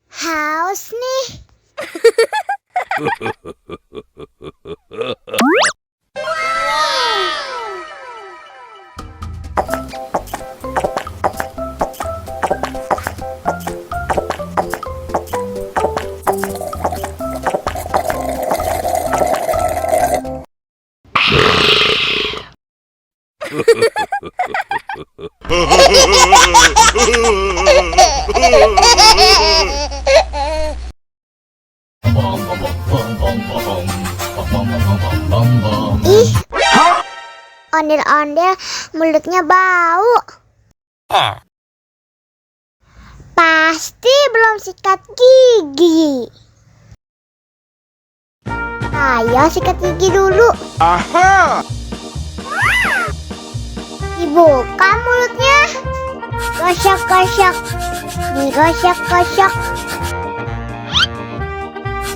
Haus nih. Ih, ondel-ondel mulutnya bau. Pasti belum sikat gigi. Ayo sikat gigi dulu. Aha! Dibuka mulutnya. Gosok-gosok. Digosok-gosok.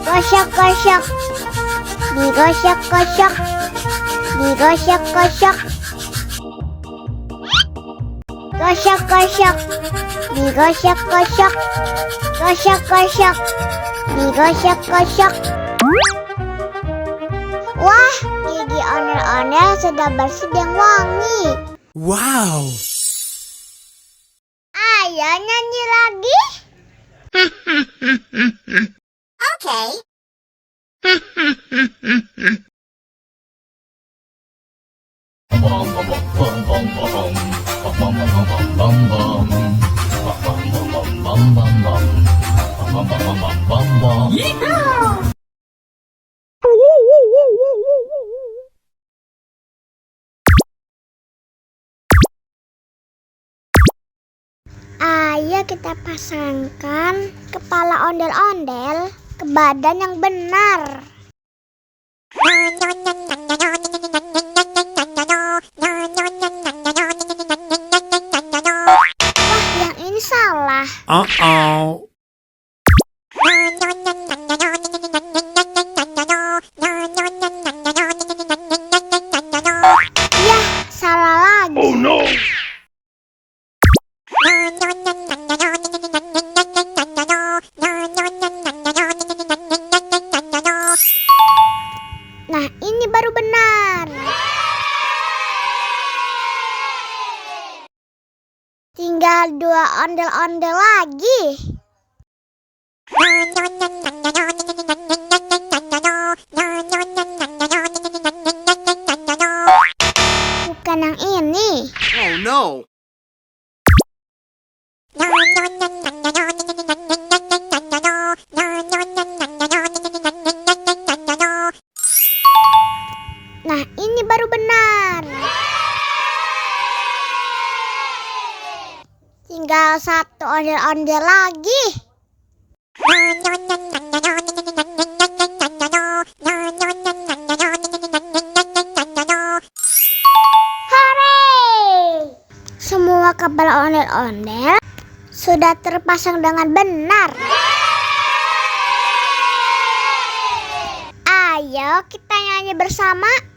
Gosok-gosok. Digosok-gosok. Digosok-gosok. Gosok-gosok. Digosok-gosok. Gosok-gosok. Digosok-gosok. Wah, gigi ondel-ondel sudah bersih dan wangi. Wow! Ayo nyanyi lagi. Oke. Ayo kita pasangkan kepala ondel-ondel ke badan yang benar. Wah, yang ini salah. Uh-oh! Yah, salah lagi. Oh no! Nah, ini baru benar. Tinggal 2 ondel-ondel lagi. Bukan yang ini. Oh no! Nah, ini baru benar. Tinggal 1 ondel-ondel lagi. Hore! Semua kepala ondel-ondel sudah terpasang dengan benar. Ayo kita nyanyi bersama.